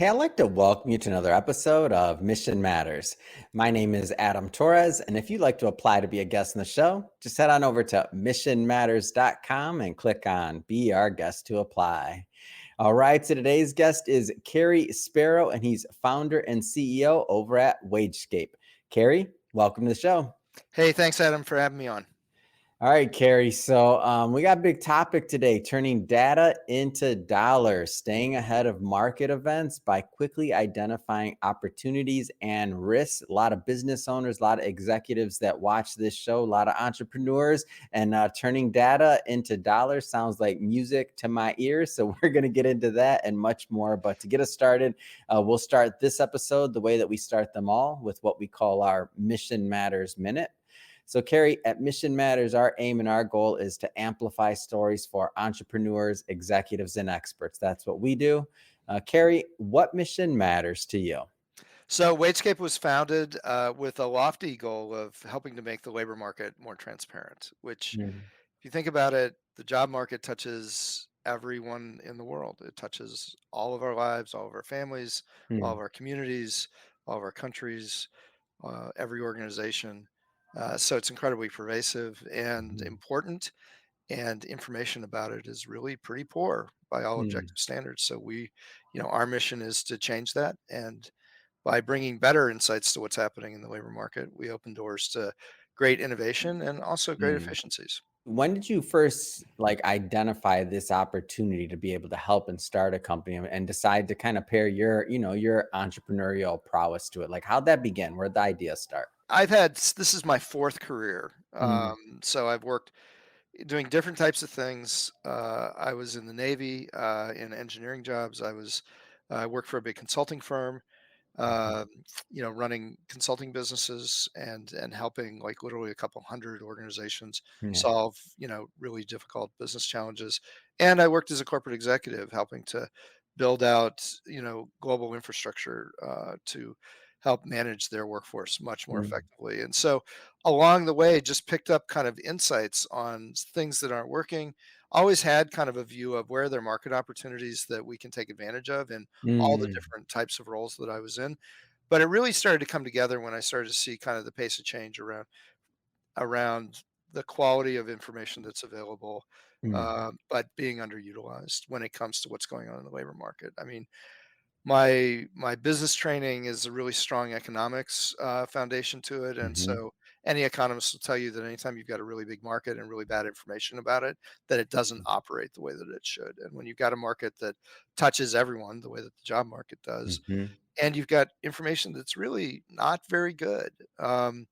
Hey, I'd like to welcome you to another episode of Mission Matters. My name is Adam Torres, and if you'd like to apply to be a guest on the show, just head on over to missionmatters.com and click on Be Our Guest to apply. All right, so today's guest is Kerry Sparrow, and he's founder and CEO over at WageScape. Kerry, welcome to the show. Hey, thanks, Adam, for having me on. All right, Carrie. So we got a big topic today, turning data into dollars, staying ahead of market events by quickly identifying opportunities and risks. A lot of business owners, a lot of executives that watch this show, a lot of entrepreneurs, and turning data into dollars sounds like music to my ears. So we're going to get into that and much more. But to get us started, we'll start this episode the way that we start them all with what we call our Mission Matters Minute. So, Kerry, at Mission Matters, our aim and our goal is to amplify stories for entrepreneurs, executives, and experts. That's what we do. Kerry, what mission matters to you? So, Wagescape was founded with a lofty goal of helping to make the labor market more transparent, which, Mm, if you think about it, the job market touches everyone in the world. It touches all of our lives, all of our families, all of mm, our communities, all of our countries, every organization. So, it's incredibly pervasive and mhm, important, and information about it is really pretty poor by all mm, objective standards. So, our mission is to change that. And by bringing better insights to what's happening in the labor market, we open doors to great innovation and also great mm. efficiencies. When did you first identify this opportunity to be able to help and start a company and decide to kind of pair your entrepreneurial prowess to it? Like, how'd that begin? Where'd the idea start? This is my fourth career. Mm, So I've worked doing different types of things. I was in the Navy in engineering jobs. I worked for a big consulting firm, mhm, um, running consulting businesses and helping like literally a couple hundred organizations yeah. solve really difficult business challenges. And I worked as a corporate executive, helping to build out global infrastructure to help manage their workforce much more Mm, effectively. And so along the way, just picked up kind of insights on things that aren't working. Always had kind of a view of where there are market opportunities that we can take advantage of in all the mm, different types of roles that I was in. But it really started to come together when I started to see kind of the pace of change around the quality of information that's available, mm, but being underutilized when it comes to what's going on in the labor market. I mean, my business training is a really strong economics foundation to it, and mhm, so any economist will tell you that anytime you've got a really big market and really bad information about it, that it doesn't operate the way that it should. And when you've got a market that touches everyone the way that the job market does, mhm, and you've got information that's really not very good, and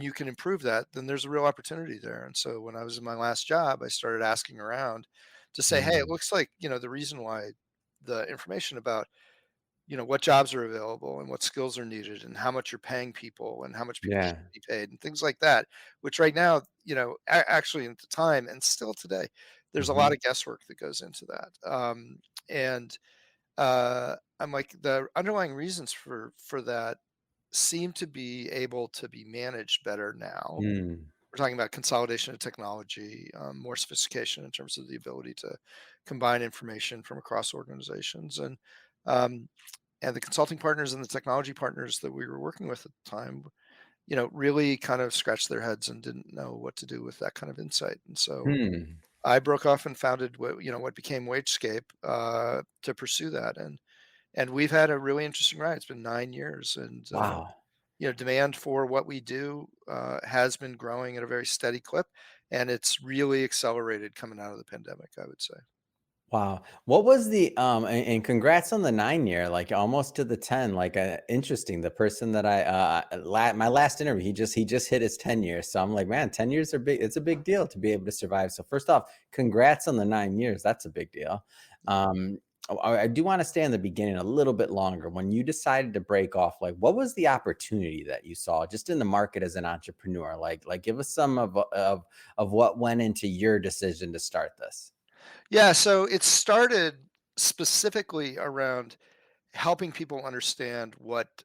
you can improve that, then there's a real opportunity there. And so when I was in my last job, I started asking around to say, hey, it mm. looks like the reason why the information about what jobs are available and what skills are needed and how much you're paying people and how much people should Yeah. be paid and things like that, which right now, actually at the time and still today, there's a lot Mhm. of guesswork that goes into that. And I'm like, the underlying reasons for that seem to be able to be managed better now. Mm. We're talking about consolidation of technology, more sophistication in terms of the ability to combine information from across organizations, um, and the consulting partners and the technology partners that we were working with at the time, really kind of scratched their heads and didn't know what to do with that kind of insight. And so Hmm. I broke off and founded what became WageScape to pursue that, and we've had a really interesting ride. It's been 9 years, and Wow. demand for what we do has been growing at a very steady clip, and it's really accelerated coming out of the pandemic, I would say. Wow. What was the and congrats on the 9 year, like almost to the 10. Like interesting. The person that my last interview, he just hit his 10 years. So I'm like, man, 10 years are big. It's a big deal to be able to survive. So first off, congrats on the 9 years. That's a big deal. Um I do want to stay in the beginning a little bit longer. When you decided to break off, like what was the opportunity that you saw just in the market as an entrepreneur? Like give us some of what went into your decision to start this. Yeah, so it started specifically around helping people understand what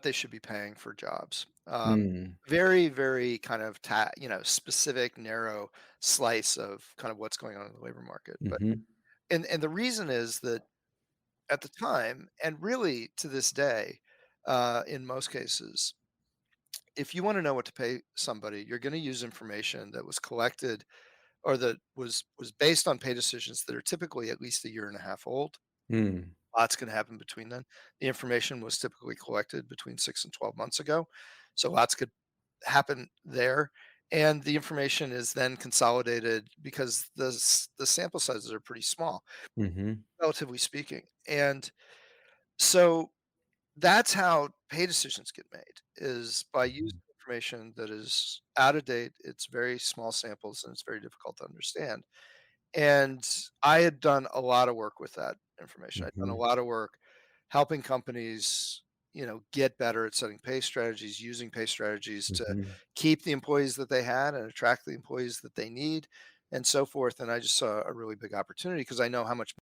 they should be paying for jobs. Hmm. Very, very kind of specific, narrow slice of kind of what's going on in the labor market. But Mhm. and the reason is that at the time, and really to this day, in most cases, if you want to know what to pay somebody, you're going to use information that was collected or that was based on pay decisions that are typically at least a year and a half old. Hmm. Lots can happen between then. The information was typically collected between 6 and 12 months ago, so lots could happen there, and the information is then consolidated because the sample sizes are pretty small, Mhm. relatively speaking, and so that's how pay decisions get made, is by using Mhm. information that is out of date, it's very small samples, and it's very difficult to understand. And I had done a lot of work with that information. I'd done a Mhm. lot of work helping companies, get better at setting pay strategies, using pay strategies to Mhm. keep the employees that they had and attract the employees that they need and so forth. And I just saw a really big opportunity because I know how much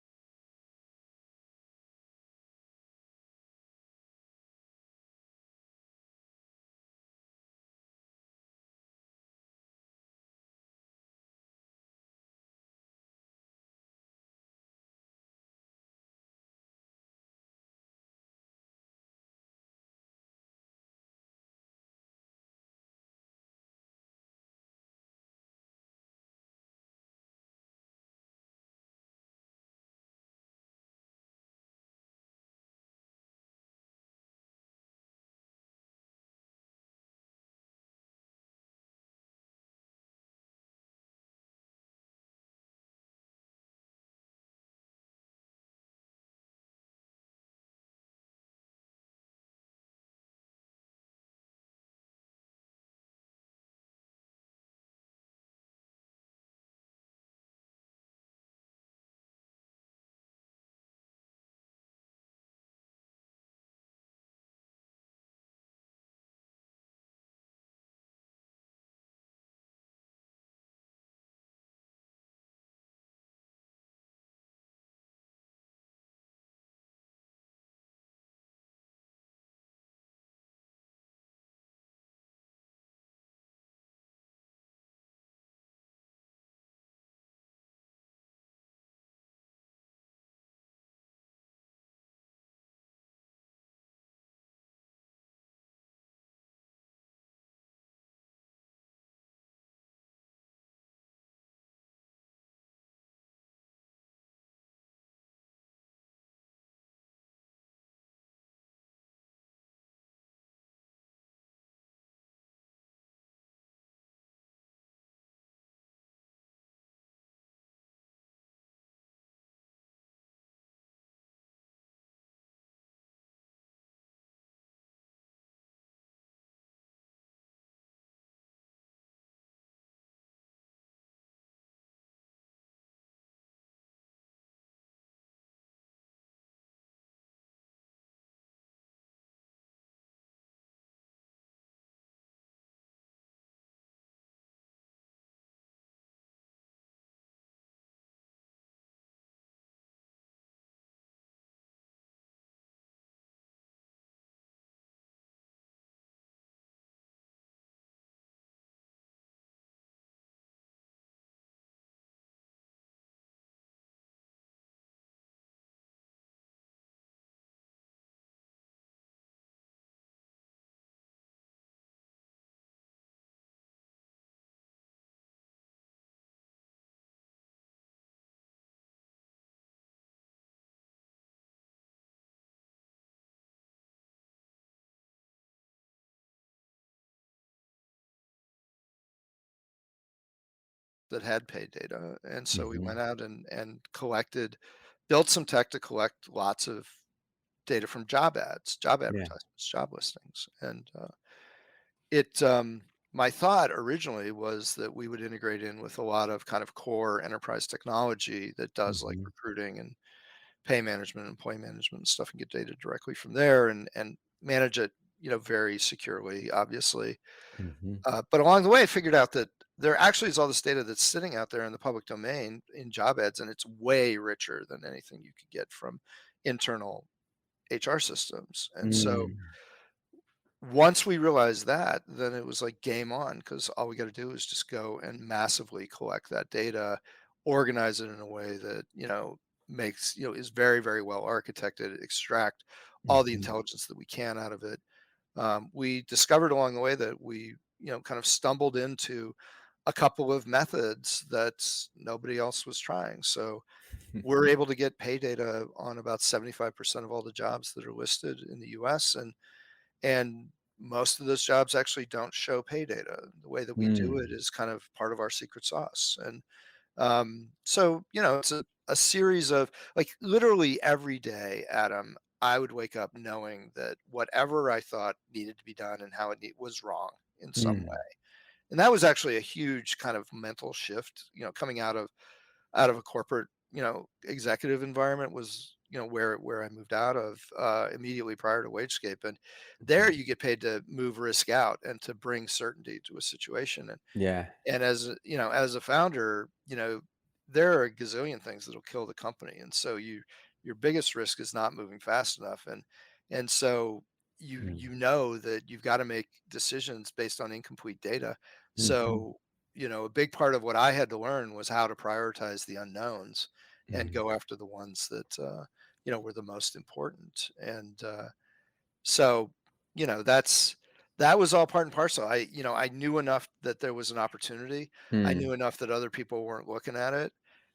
that had paid data. And so we Mhm. went out and collected, built some tech to collect lots of data from job ads, job Yeah. advertisements, job listings. And it my thought originally was that we would integrate in with a lot of kind of core enterprise technology that does like Mhm. recruiting and pay management, employee management and stuff and get data directly from there and manage it, very securely, obviously. Mhm. But along the way, I figured out that there actually is all this data that's sitting out there in the public domain in job ads, and it's way richer than anything you could get from internal HR systems. And so Mm. once we realized that, then it was like game on because all we got to do is just go and massively collect that data, organize it in a way that, makes, is very, very well architected, extract all the Mhm. intelligence that we can out of it. We discovered along the way that we, kind of stumbled into a couple of methods that nobody else was trying. So we're able to get pay data on about 75% of all the jobs that are listed in the US, and most of those jobs actually don't show pay data. The way that we do it Mm. is kind of part of our secret sauce. And so, it's a series of, like, literally every day, Adam, I would wake up knowing that whatever I thought needed to be done and how was wrong in some way. Mm. And that was actually a huge kind of mental shift, coming out of a corporate, executive environment, was, where I moved out of immediately prior to WageScape. And there Mhm. you get paid to move risk out and to bring certainty to a situation. Yeah. And as a founder, there are a gazillion things that'll kill the company. And so your biggest risk is not moving fast enough. And so you Mm. know that you've got to make decisions based on incomplete data. Mhm. So, a big part of what I had to learn was how to prioritize the unknowns and Mhm. go after the ones that were the most important. And so, that was all part and parcel. I knew enough that there was an opportunity. I Mm. knew enough that other people weren't looking at it.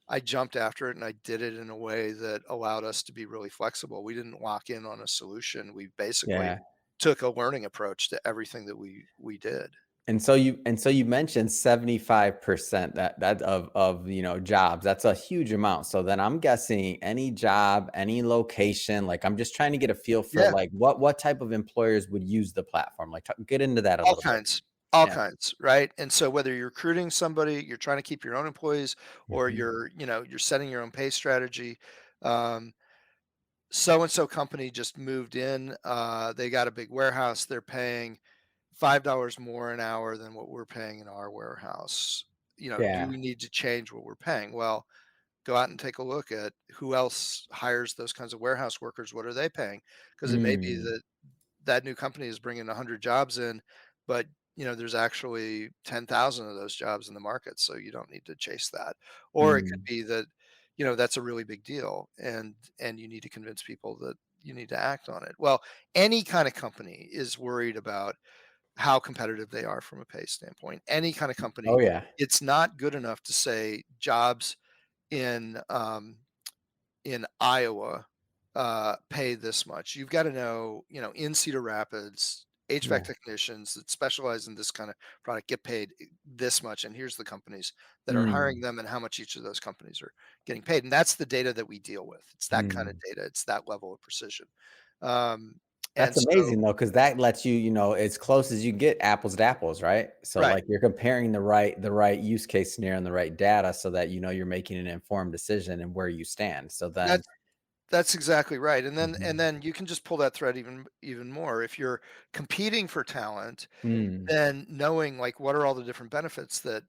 I jumped after it, and I did it in a way that allowed us to be really flexible. We didn't lock in on a solution. We basically Yeah. took a learning approach to everything that we did. And so you mentioned 75% that of, jobs. That's a huge amount. So then I'm guessing any job, any location, like I'm just trying to get a feel for Yeah, like what type of employers would use the platform. Like get into that a all little bit. kinds, all Yeah. kinds, right? And so whether you're recruiting somebody, you're trying to keep your own employees, or Mhm. you're setting your own pay strategy. Um, so and so company just moved in. They got a big warehouse. They're paying $5 more an hour than what we're paying in our warehouse. Do Yeah. we need to change what we're paying? Well, go out and take a look at who else hires those kinds of warehouse workers. What are they paying? Because it may be Mm. that that new company is bringing 100 jobs in, but there's actually 10,000 of those jobs in the market, so you don't need to chase that. Or it could Mm. be that that's a really big deal, and you need to convince people that you need to act on it. Well, any kind of company is worried about how competitive they are from a pay standpoint. Any kind of company, Oh yeah. it's not good enough to say jobs in in Iowa, pay this much. You've got to know, in Cedar Rapids, HVAC Yeah. technicians that specialize in this kind of product get paid this much. And here's the companies that are hiring Mm. them and how much each of those companies are getting paid. And that's the data that we deal with. It's that kind of Mm. data. It's that level of precision. Um, and That's so, amazing though, because that lets you, as close as you get apples to apples, right? So right. like you're comparing the right use case scenario and the right data so that you're making an informed decision and where you stand. So then That's That's exactly right. And Mhm. then you can just pull that thread even more. If you're competing for talent, Mm. then knowing, like, what are all the different benefits that,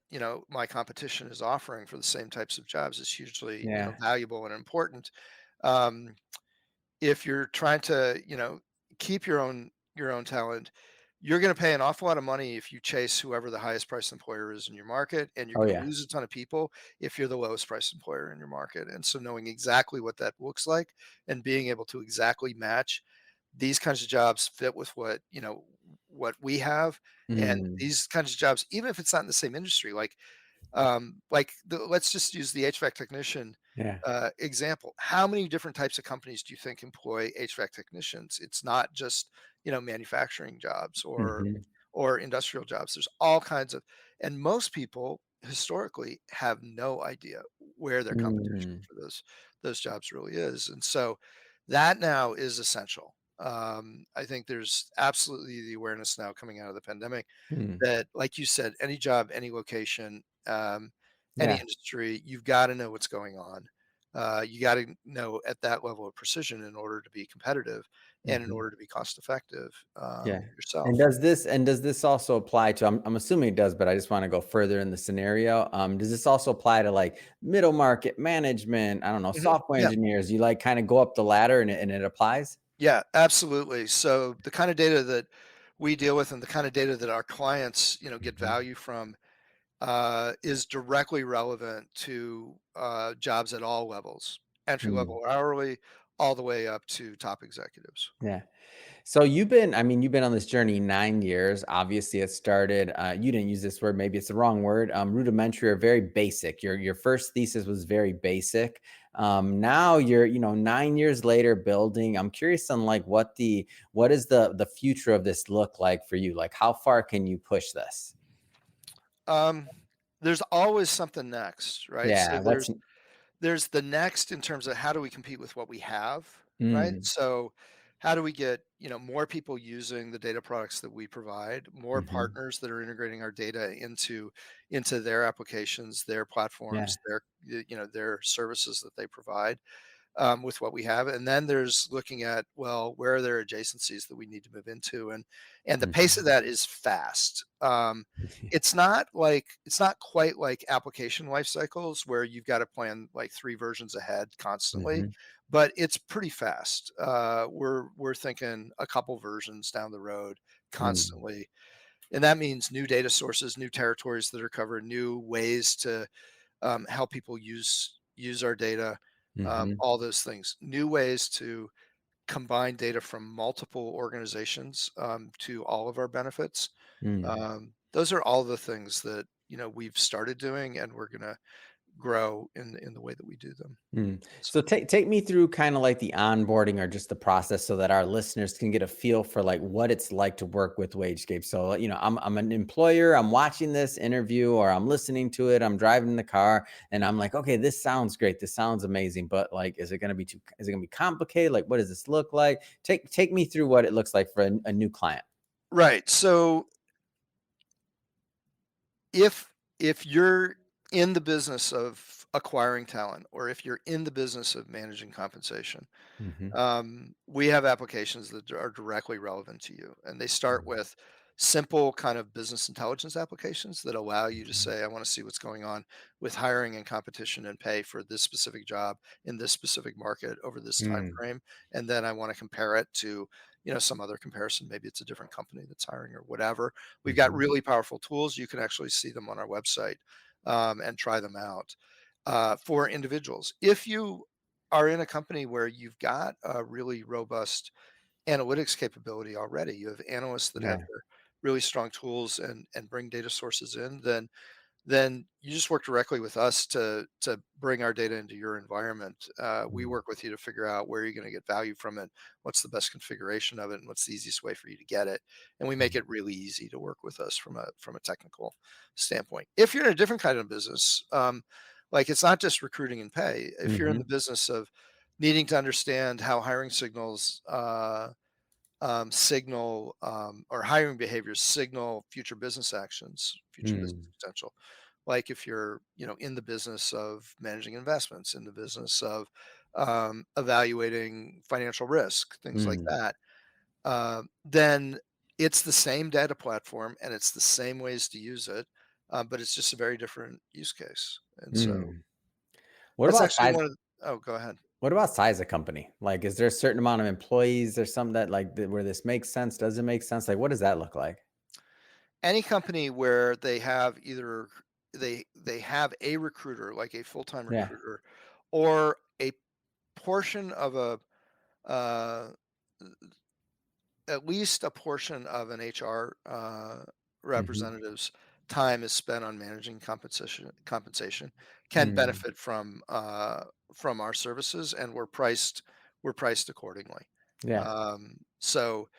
my competition is offering for the same types of jobs is hugely, Yeah. valuable and important. Um, if you're trying to, keep your own talent, you're going to pay an awful lot of money if you chase whoever the highest price employer is in your market, and you're Oh, going to yeah. lose a ton of people if you're the lowest price employer in your market. And so knowing exactly what that looks like and being able to exactly match these kinds of jobs fit with what we have, and Mm. these kinds of jobs, even if it's not in the same industry, let's just use the HVAC technician Yeah. example. How many different types of companies do you think employ HVAC technicians? It's not just manufacturing jobs Mhm. or industrial jobs. There's all kinds of, and most people historically have no idea where their competition Mm. for those jobs really is, and so that now is essential. I think there's absolutely the awareness now coming out of the pandemic Mm. that, like you said, any job, any location, any Yeah. industry, you've got to know what's going on. You got to know at that level of precision in order to be competitive and in Mhm. order to be cost effective Yeah. And yourself. does this also apply to I'm assuming it does, but I just wanna go further in the scenario. Does this also apply to, like, middle market management, I don't know, Mhm. software Yeah, engineers? You, like, kinda go up the ladder and it applies? yeah, absolutely. So the kind of data that we deal with and the kind of data that our clients, get Mhm. value from, is directly relevant to jobs at all levels. entry level Mm, or hourly, all the way up to top executives. yeah. So you've been on this journey 9 years. Obviously, it started. You didn't use this word. Maybe it's the wrong word. Rudimentary or very basic. Your first thesis was very basic. Now you're 9 years later building. I'm curious on like what is the future of this look like for you? Like how far can you push this? Um, there's always something next, right? So Yeah, that's. there's the next in terms of how do we compete with what we have, right? Mm, So how do we get, more people using the data products that we provide, more hmm. partners that are integrating our data into their applications, their Yeah. platforms, their services that they provide, with what we have. And then there's looking at, well, where are there adjacencies that we need to move into? And the pace of Hmm. that is fast. It's not quite like application life cycles where you've got to plan like 3 versions ahead constantly, Hmm. but it's pretty fast. We're thinking a couple versions down the road Mm, constantly. And that means new data sources, new territories that are covered, new ways to help people use our data, hmm. all those things. New ways to combine data from multiple organizations, to all of our benefits. Mm. Those are all the things that we've started doing, and we're gonna grow in the way that we do them. Mm. So, So take me through kind of like the onboarding or just the process so that our listeners can get a feel for like what it's like to work with WageScape. So, I'm an employer, I'm watching this interview or I'm listening to it, I'm driving in the car and I'm like, okay, this sounds great. This sounds amazing, but like is it going to be complicated? Like what does this look like? Take me through what it looks like for a new client. right. So if you're in the business of acquiring talent, or if you're in the business of managing compensation, Mhm. we have applications that are directly relevant to you, and they start Mm, with simple kind of business intelligence applications that allow you to mhm, say, I want to see what's going on with hiring and competition and pay for this specific job in this specific market over this time mm, frame. And then I want to compare it to, some other comparison. Maybe it's a different company that's hiring or whatever. We've got mhm, really powerful tools. You can actually see them on our website, and try them out, for individuals. If you are in a company where you've got a really robust analytics capability already, you have analysts that have yeah. their really strong tools and bring data sources in, then you just work directly with us to bring our data into your environment. We Mm, work with you to figure out where you're going to get value from it, what's the best configuration of it, and what's the easiest way for you to get it. And we make mm, it really easy to work with us from a technical standpoint. If you're in a different kind of business, like it's not just recruiting and pay. If you're in the mhm, business of needing to understand how hiring signal, or hiring behaviors signal future business actions, future business mm, potential. Like if you're, in the business of managing investments, in the business of evaluating financial risk, things like mm, that, then it's the same data platform and it's the same ways to use it, but it's just a very different use case. And so mm. What that's about actually size? one of oh, go ahead. What about size of company? Like, is there a certain amount of employees or something that like where this makes sense? Does it make sense? Like, what does that look like? Any company where they have either they have a recruiter, like a full-time Yeah. recruiter, or a portion of a uh, at least a portion of an HR Hmm. representative's time is spent on managing compensation can Mm. benefit from our services, and we're priced accordingly. Yeah. So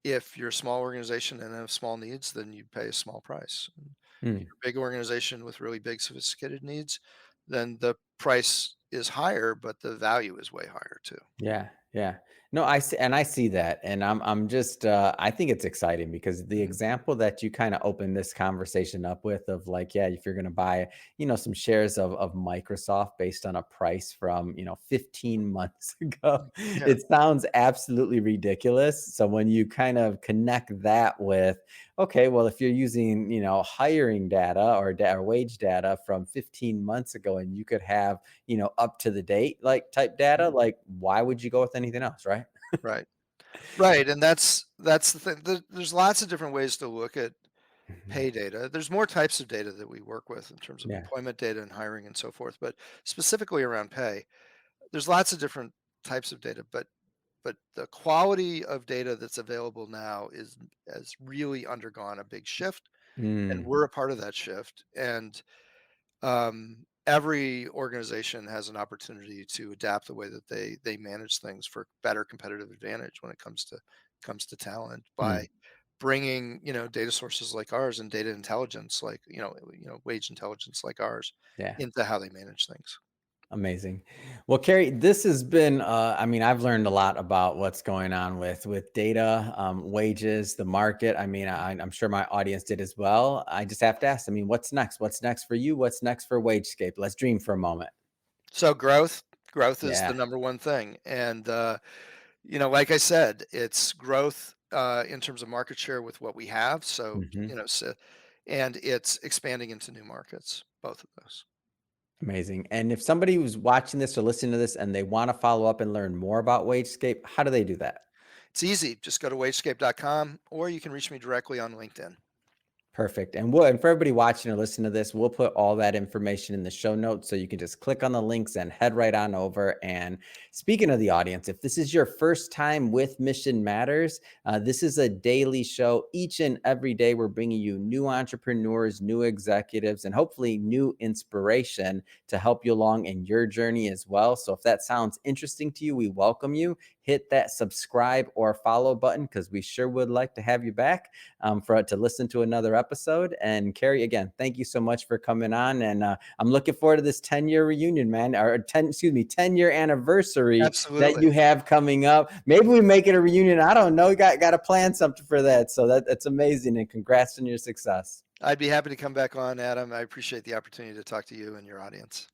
if you're a small organization and have small needs, then you pay a small price. If Mm. you're a big organization with really big sophisticated needs, then the price is higher, but the value is way higher too. Yeah, yeah. No, I see that, and I'm just I think it's exciting because the Mhm. example that you kind of opened this conversation up with of like, yeah, if you're going to buy, some shares of Microsoft based on a price from 15 months ago, Yeah, it sounds absolutely ridiculous. So when you kind of connect that with, okay, well, if you're using hiring data or wage data from 15 months ago, and you could have up to the date like type data, mhm, like why would you go with anything else, right? right, right, and that's the thing. There's lots of different ways to look at Mhm. pay data. There's more types of data that we work with in terms of Yeah. employment data and hiring and so forth, but specifically around pay, there's lots of different types of data, but the quality of data that's available now is has really undergone a big shift, and Mm, we're a part of that shift. And every organization has an opportunity to adapt the way that they manage things for better competitive advantage when it comes to talent by mm, bringing data sources like ours and data intelligence like wage intelligence like ours yeah. into how they manage things. Amazing. Well, Carrie, this has been, I mean, I've learned a lot about what's going on with data, wages, the market. I mean, I'm sure my audience did as well. I just have to ask, I mean, what's next? What's next for you? What's next for WageScape? Let's dream for a moment. So growth is the Yeah. number one thing. And like I said, it's growth in terms of market share with what we have. So, Hmm. and it's expanding into new markets, both of those. Amazing. And if somebody who's watching this or listening to this and they want to follow up and learn more about WageScape, how do they do that? It's easy. Just go to wagescape.com or you can reach me directly on LinkedIn. Perfect. And for everybody watching or listening to this, we'll put all that information in the show notes so you can just click on the links and head right on over. And speaking of the audience, if this is your first time with Mission Matters, this is a daily show. Each and every day, we're bringing you new entrepreneurs, new executives, and hopefully new inspiration to help you along in your journey as well. So if that sounds interesting to you, we welcome you. Hit that subscribe or follow button because we sure would like to have you back for to listen to another episode. And Carrie, again, thank you so much for coming on. And I'm looking forward to this 10-year reunion, man, or 10-year anniversary that Absolutely. you have coming up. Maybe we make it a reunion. I don't know. Got to plan something for that. So that's amazing. And congrats on your success. I'd be happy to come back on, Adam. I appreciate the opportunity to talk to you and your audience.